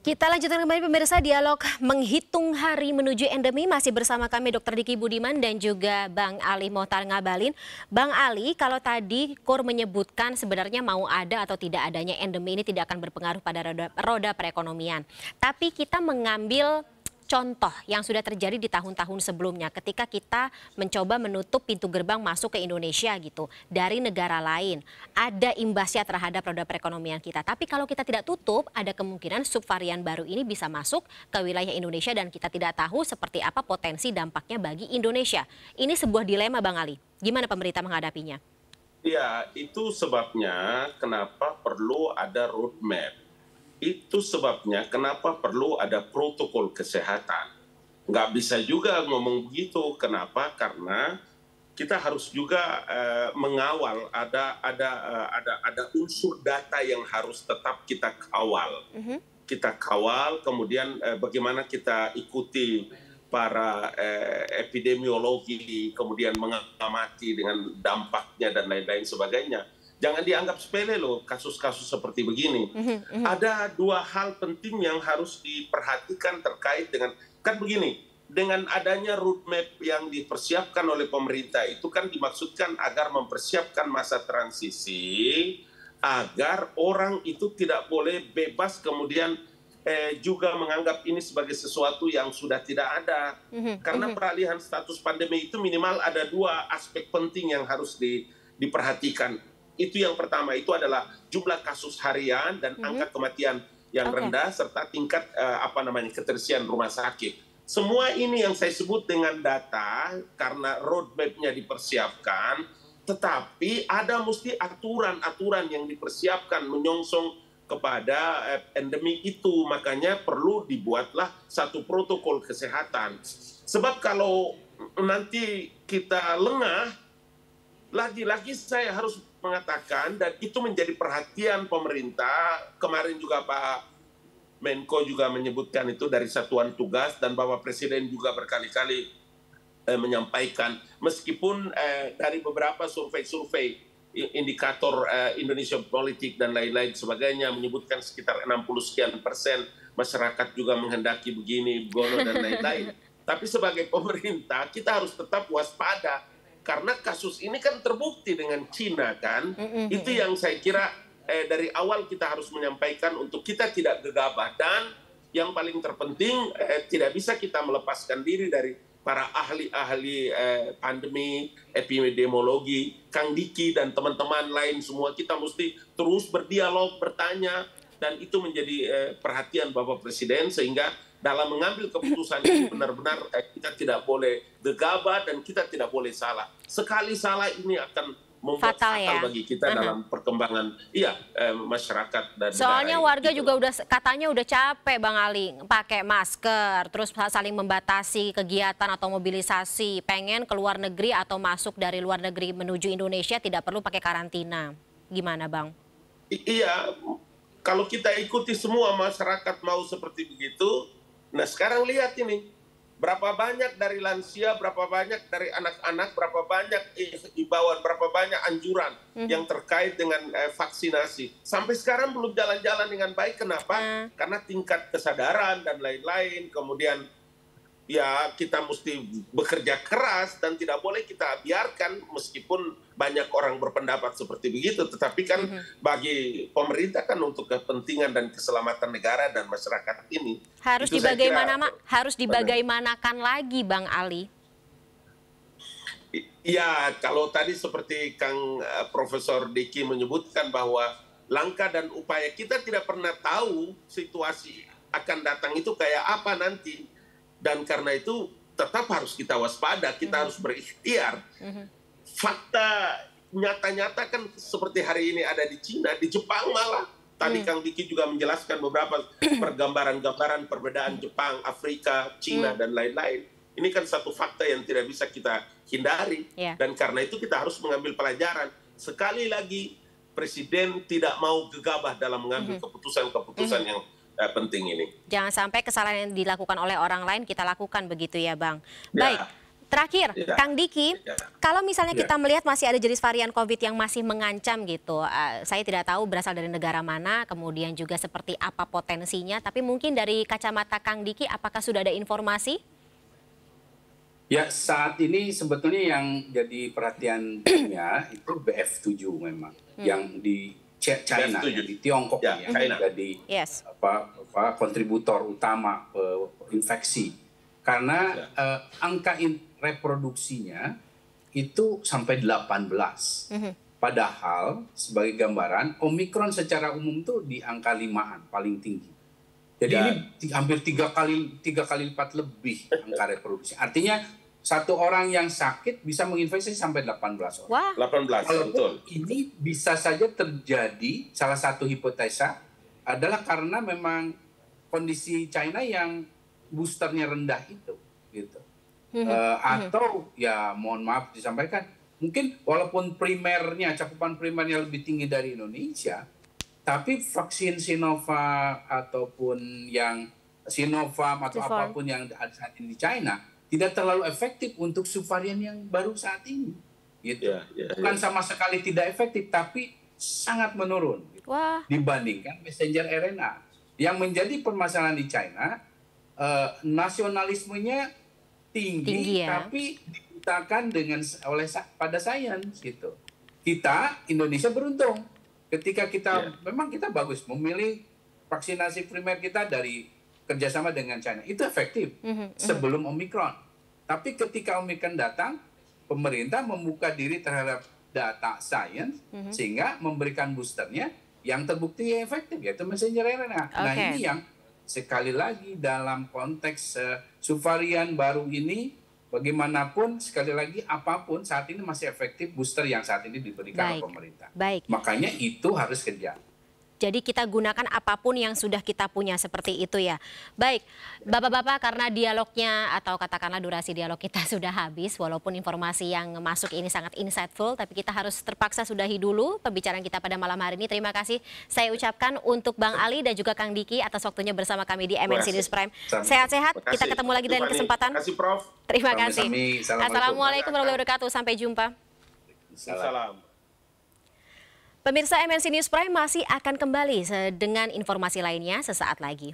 Kita lanjutkan kembali pemirsa dialog menghitung hari menuju endemi masih bersama kami Dr. Diki Budiman dan juga Bang Ali Mohtar Ngabalin. Bang Ali, kalau tadi KUR menyebutkan sebenarnya mau ada atau tidak adanya endemi ini tidak akan berpengaruh pada roda perekonomian. Tapi kita mengambil contoh yang sudah terjadi di tahun-tahun sebelumnya ketika kita mencoba menutup pintu gerbang masuk ke Indonesia gitu dari negara lain. Ada imbasnya terhadap roda perekonomian kita. Tapi kalau kita tidak tutup, ada kemungkinan subvarian baru ini bisa masuk ke wilayah Indonesia dan kita tidak tahu seperti apa potensi dampaknya bagi Indonesia. Ini sebuah dilema Bang Ali. Gimana pemerintah menghadapinya? Ya, itu sebabnya kenapa perlu ada roadmap. Itu sebabnya kenapa perlu ada protokol kesehatan. Nggak bisa juga ngomong begitu. Kenapa? Karena kita harus juga mengawal. Ada unsur data yang harus tetap kita kawal. Kita kawal, kemudian bagaimana kita ikuti para epidemiologi, kemudian mengamati dengan dampaknya dan lain-lain sebagainya. Jangan dianggap sepele loh kasus-kasus seperti begini. Ada dua hal penting yang harus diperhatikan terkait dengan, kan begini, dengan adanya roadmap yang dipersiapkan oleh pemerintah itu kan dimaksudkan agar mempersiapkan masa transisi, agar orang itu tidak boleh bebas kemudian juga menganggap ini sebagai sesuatu yang sudah tidak ada. Karena peralihan status pandemi itu minimal ada dua aspek penting yang harus diperhatikan. Itu yang pertama, itu adalah jumlah kasus harian dan angka kematian yang rendah serta tingkat keterisian rumah sakit. Semua ini yang saya sebut dengan data karena roadmap-nya dipersiapkan, tetapi ada mesti aturan-aturan yang dipersiapkan menyongsong kepada endemi itu. Makanya perlu dibuatlah satu protokol kesehatan. Sebab kalau nanti kita lengah, lagi-lagi saya harus mengatakan, dan itu menjadi perhatian pemerintah. Kemarin juga Pak Menko juga menyebutkan itu dari satuan tugas, dan Bapak Presiden juga berkali-kali menyampaikan, meskipun dari beberapa survei-survei indikator Indonesia politik dan lain-lain sebagainya menyebutkan sekitar 60% masyarakat juga menghendaki begini, gono dan lain-lain. Tapi sebagai pemerintah kita harus tetap waspada. Karena kasus ini kan terbukti dengan Cina kan, itu yang saya kira dari awal kita harus menyampaikan untuk kita tidak gegabah. Dan yang paling terpenting tidak bisa kita melepaskan diri dari para ahli-ahli pandemi, epidemiologi, Kang Diki dan teman-teman lain semua. Kita mesti terus berdialog, bertanya, dan itu menjadi perhatian Bapak Presiden sehingga dalam mengambil keputusan ini benar-benar kita tidak boleh gegabah dan kita tidak boleh salah. Sekali salah ini akan membuat fatal bagi kita dalam perkembangan masyarakat dan soalnya negara warga gitu. juga katanya udah capek Bang Ali pakai masker, terus saling membatasi kegiatan atau mobilisasi, pengen keluar negeri atau masuk dari luar negeri menuju Indonesia tidak perlu pakai karantina. Gimana Bang? Iya, kalau kita ikuti semua masyarakat mau seperti begitu. Nah sekarang lihat ini, berapa banyak dari lansia, berapa banyak dari anak-anak, berapa banyak imbauan, berapa banyak anjuran yang terkait dengan vaksinasi. Sampai sekarang belum jalan-jalan dengan baik. Kenapa? Karena tingkat kesadaran dan lain-lain. Kemudian ya kita mesti bekerja keras dan tidak boleh kita biarkan meskipun banyak orang berpendapat seperti begitu. Tetapi kan bagi pemerintah kan untuk kepentingan dan keselamatan negara dan masyarakat ini harus dibagaimanakan lagi Bang Ali. Ya kalau tadi seperti Kang Profesor Diki menyebutkan bahwa langkah dan upaya kita tidak pernah tahu situasi akan datang itu kayak apa nanti. Dan karena itu tetap harus kita waspada, kita harus berikhtiar. Fakta nyata-nyata kan seperti hari ini ada di Cina, di Jepang malah. Tadi Kang Diki juga menjelaskan beberapa pergambaran-gambaran perbedaan Jepang, Afrika, Cina, dan lain-lain. Ini kan satu fakta yang tidak bisa kita hindari. Dan karena itu kita harus mengambil pelajaran. Sekali lagi, Presiden tidak mau gegabah dalam mengambil keputusan-keputusan yang penting ini. Jangan sampai kesalahan yang dilakukan oleh orang lain kita lakukan begitu ya Bang. Baik, Terakhir, Ya. Kang Diki, Ya. kalau misalnya Ya. kita melihat masih ada jenis varian COVID yang masih mengancam gitu, saya tidak tahu berasal dari negara mana, kemudian juga seperti apa potensinya, tapi mungkin dari kacamata Kang Diki, apakah sudah ada informasi? Ya, saat ini sebetulnya yang jadi perhatian dunia itu BF7 memang, yang di China, BF7. yang di Tiongkok Ya, yang China. jadi Yes. kontributor utama infeksi. Karena angka reproduksinya itu sampai 18. Padahal sebagai gambaran, Omikron secara umum tuh di angka 5-an paling tinggi. Jadi ini hampir tiga kali lipat lebih angka reproduksi. Artinya satu orang yang sakit bisa menginfeksi sampai 18 orang. Wah, 18, betul. Walaupun ini bisa saja terjadi, salah satu hipotesa adalah karena memang kondisi China yang boosternya rendah itu, gitu. Atau ya mohon maaf disampaikan, mungkin walaupun cakupan primernya lebih tinggi dari Indonesia, tapi vaksin Sinovac ataupun yang Sinovac atau apapun yang ada saat ini di China tidak terlalu efektif untuk subvarian yang baru saat ini, gitu. Bukan sama sekali tidak efektif, tapi sangat menurun gitu, dibandingkan messenger RNA. Yang menjadi permasalahan di China, nasionalismenya tinggi ya. Tapi dibutakan pada sains gitu. Kita Indonesia beruntung ketika memang kita bagus memilih vaksinasi primer kita dari kerjasama dengan China, itu efektif sebelum Omikron. Tapi ketika Omikron datang, pemerintah membuka diri terhadap data sains sehingga memberikan boosternya yang terbukti efektif, yaitu messenger RNA. Nah ini yang sekali lagi dalam konteks subvarian baru ini, bagaimanapun sekali lagi apapun saat ini masih efektif booster yang saat ini diberikan oleh pemerintah. Makanya itu harus kejar. Jadi kita gunakan apapun yang sudah kita punya seperti itu ya. Baik, Bapak-bapak, karena dialognya atau katakanlah durasi dialog kita sudah habis, walaupun informasi yang masuk ini sangat insightful, tapi kita harus terpaksa sudahi dulu pembicaraan kita pada malam hari ini. Terima kasih saya ucapkan untuk Bang Ali dan juga Kang Diki atas waktunya bersama kami di MNC News Prime. Sehat-sehat, kita ketemu lagi dalam kesempatan. Terima kasih, Prof. Terima kasih. Assalamualaikum warahmatullahi wabarakatuh. Sampai jumpa. Salam. Pemirsa MNC News Prime masih akan kembali dengan informasi lainnya sesaat lagi.